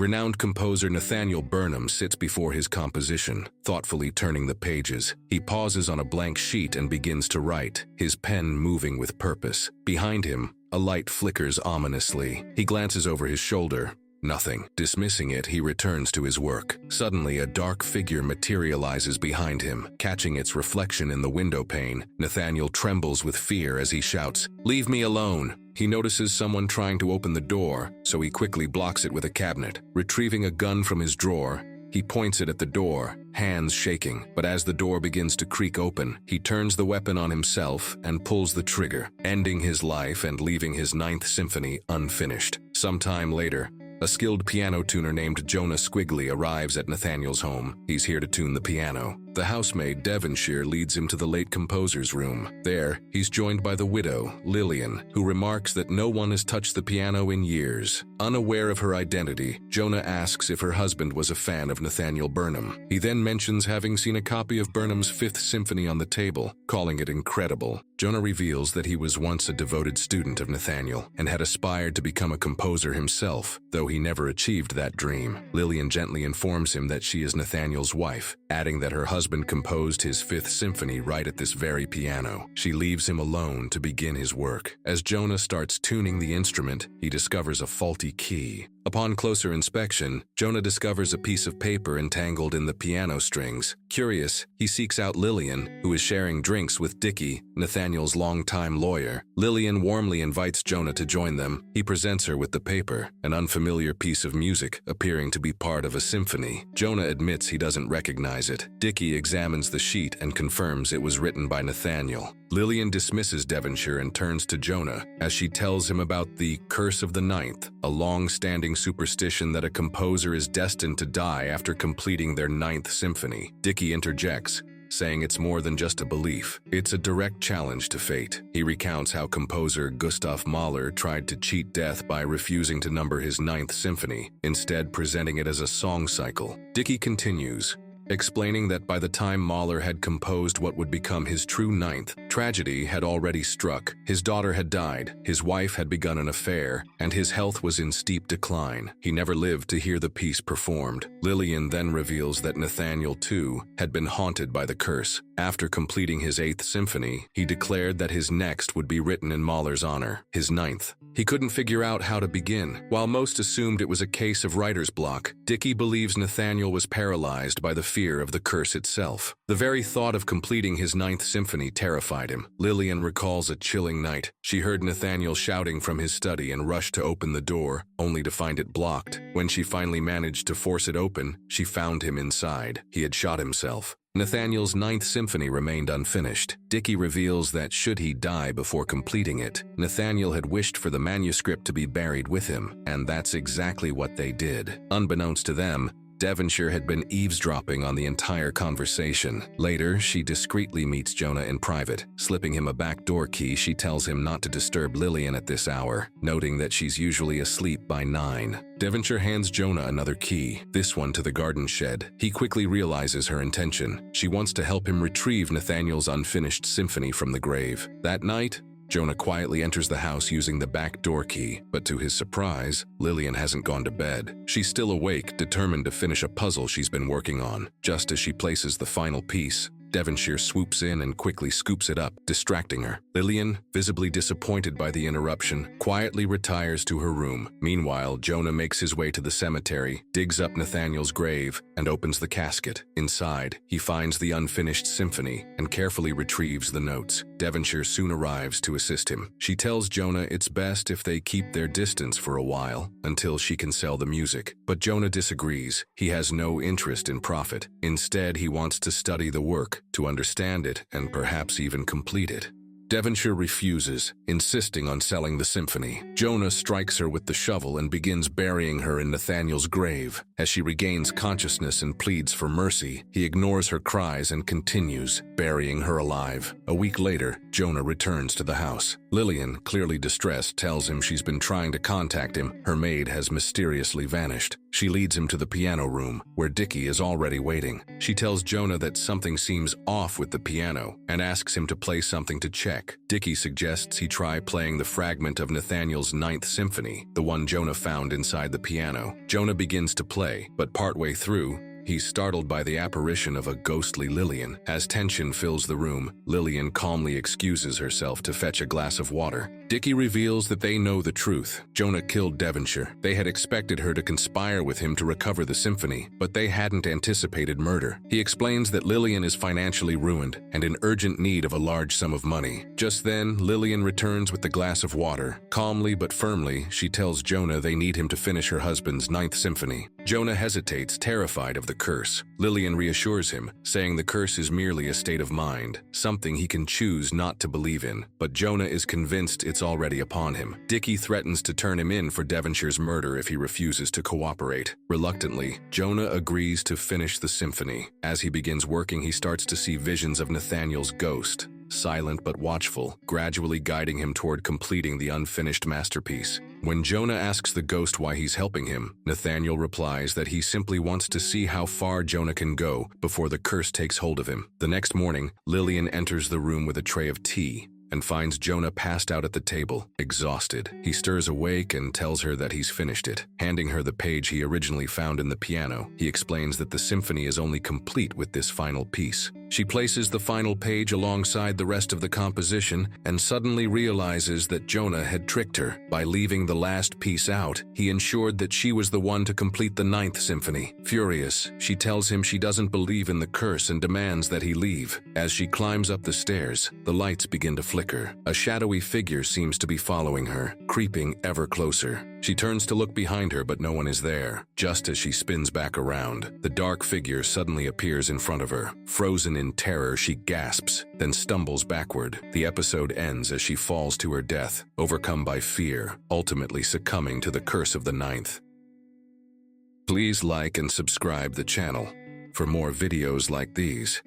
Renowned composer Nathaniel Burnham sits before his composition, thoughtfully turning the pages. He pauses on a blank sheet and begins to write, his pen moving with purpose. Behind him, a light flickers ominously. He glances over his shoulder. Nothing. Dismissing it, he returns to his work. Suddenly, a dark figure materializes behind him. Catching its reflection in the window pane, Nathaniel trembles with fear as he shouts, "Leave me alone!" He notices someone trying to open the door, so he quickly blocks it with a cabinet. Retrieving a gun from his drawer, he points it at the door, hands shaking. But as the door begins to creak open, he turns the weapon on himself and pulls the trigger, ending his life and leaving his Ninth Symphony unfinished. Sometime later, a skilled piano tuner named Jonah Squigley arrives at Nathaniel's home. He's here to tune the piano. The housemaid, Devonshire, leads him to the late composer's room. There, he's joined by the widow, Lillian, who remarks that no one has touched the piano in years. Unaware of her identity, Jonah asks if her husband was a fan of Nathaniel Burnham. He then mentions having seen a copy of Burnham's Fifth Symphony on the table, calling it incredible. Jonah reveals that he was once a devoted student of Nathaniel and had aspired to become a composer himself, though he never achieved that dream. Lillian gently informs him that she is Nathaniel's wife, adding that her husband composed his Fifth Symphony right at this very piano. She leaves him alone to begin his work. As Jonah starts tuning the instrument, he discovers a faulty key. Upon closer inspection, Jonah discovers a piece of paper entangled in the piano strings. Curious, he seeks out Lillian, who is sharing drinks with Dickie, Nathaniel's longtime lawyer. Lillian warmly invites Jonah to join them. He presents her with the paper, an unfamiliar piece of music appearing to be part of a symphony. Jonah admits he doesn't recognize it. Dickie examines the sheet and confirms it was written by Nathaniel. Lillian dismisses Devonshire and turns to Jonah as she tells him about the Curse of the Ninth, a long-standing superstition that a composer is destined to die after completing their Ninth Symphony. Dickie interjects, saying it's more than just a belief. It's a direct challenge to fate. He recounts how composer Gustav Mahler tried to cheat death by refusing to number his Ninth Symphony, instead presenting it as a song cycle. Dickie continues, explaining that by the time Mahler had composed what would become his true ninth, tragedy had already struck. His daughter had died, his wife had begun an affair, and his health was in steep decline. He never lived to hear the piece performed. Lillian then reveals that Nathaniel, too, had been haunted by the curse. After completing his Eighth Symphony, he declared that his next would be written in Mahler's honor, his ninth. He couldn't figure out how to begin. While most assumed it was a case of writer's block, Dickie believes Nathaniel was paralyzed by the fear of the curse itself. The very thought of completing his Ninth Symphony terrified him. Lillian recalls a chilling night. She heard Nathaniel shouting from his study and rushed to open the door, only to find it blocked. When she finally managed to force it open, she found him inside. He had shot himself. Nathaniel's Ninth Symphony remained unfinished. Dickie reveals that should he die before completing it, Nathaniel had wished for the manuscript to be buried with him, and that's exactly what they did. Unbeknownst to them, Devonshire had been eavesdropping on the entire conversation. Later, she discreetly meets Jonah in private. Slipping him a backdoor key, she tells him not to disturb Lillian at this hour, noting that she's usually asleep by 9. Devonshire hands Jonah another key, this one to the garden shed. He quickly realizes her intention. She wants to help him retrieve Nathaniel's unfinished symphony from the grave. That night, Jonah quietly enters the house using the back door key, but to his surprise, Lillian hasn't gone to bed. She's still awake, determined to finish a puzzle she's been working on. Just as she places the final piece, Devonshire swoops in and quickly scoops it up, distracting her. Lillian, visibly disappointed by the interruption, quietly retires to her room. Meanwhile, Jonah makes his way to the cemetery, digs up Nathaniel's grave, and opens the casket. Inside, he finds the unfinished symphony and carefully retrieves the notes. Devonshire soon arrives to assist him. She tells Jonah it's best if they keep their distance for a while, until she can sell the music. But Jonah disagrees. He has no interest in profit. Instead, he wants to study the work, to understand it, and perhaps even complete it. Devonshire refuses, insisting on selling the symphony. Jonah strikes her with the shovel and begins burying her in Nathaniel's grave. As she regains consciousness and pleads for mercy, he ignores her cries and continues, burying her alive. A week later, Jonah returns to the house. Lillian, clearly distressed, tells him she's been trying to contact him. Her maid has mysteriously vanished. She leads him to the piano room, where Dickie is already waiting. She tells Jonah that something seems off with the piano and asks him to play something to check. Dickie suggests he try playing the fragment of Nathaniel's Ninth Symphony, the one Jonah found inside the piano. Jonah begins to play, but partway through, he's startled by the apparition of a ghostly Lillian. As tension fills the room, Lillian calmly excuses herself to fetch a glass of water. Dickie reveals that they know the truth. Jonah killed Devonshire. They had expected her to conspire with him to recover the symphony, but they hadn't anticipated murder. He explains that Lillian is financially ruined and in urgent need of a large sum of money. Just then, Lillian returns with the glass of water. Calmly but firmly, she tells Jonah they need him to finish her husband's Ninth Symphony. Jonah hesitates, terrified of the curse. Lillian reassures him, saying the curse is merely a state of mind, something he can choose not to believe in. But Jonah is convinced it's already upon him. Dickie threatens to turn him in for Devonshire's murder if he refuses to cooperate. Reluctantly, Jonah agrees to finish the symphony. As he begins working, he starts to see visions of Nathaniel's ghost, silent but watchful, gradually guiding him toward completing the unfinished masterpiece. When Jonah asks the ghost why he's helping him, Nathaniel replies that he simply wants to see how far Jonah can go before the curse takes hold of him. The next morning, Lillian enters the room with a tray of tea and finds Jonah passed out at the table, exhausted. He stirs awake and tells her that he's finished it. Handing her the page he originally found in the piano, he explains that the symphony is only complete with this final piece. She places the final page alongside the rest of the composition and suddenly realizes that Jonah had tricked her. By leaving the last piece out, he ensured that she was the one to complete the Ninth Symphony. Furious, she tells him she doesn't believe in the curse and demands that he leave. As she climbs up the stairs, the lights begin to flicker. A shadowy figure seems to be following her, creeping ever closer. She turns to look behind her, but no one is there. Just as she spins back around, the dark figure suddenly appears in front of her. Frozen in terror, she gasps, then stumbles backward. The episode ends as she falls to her death, overcome by fear, ultimately succumbing to the curse of the Ninth. Please like and subscribe the channel for more videos like these.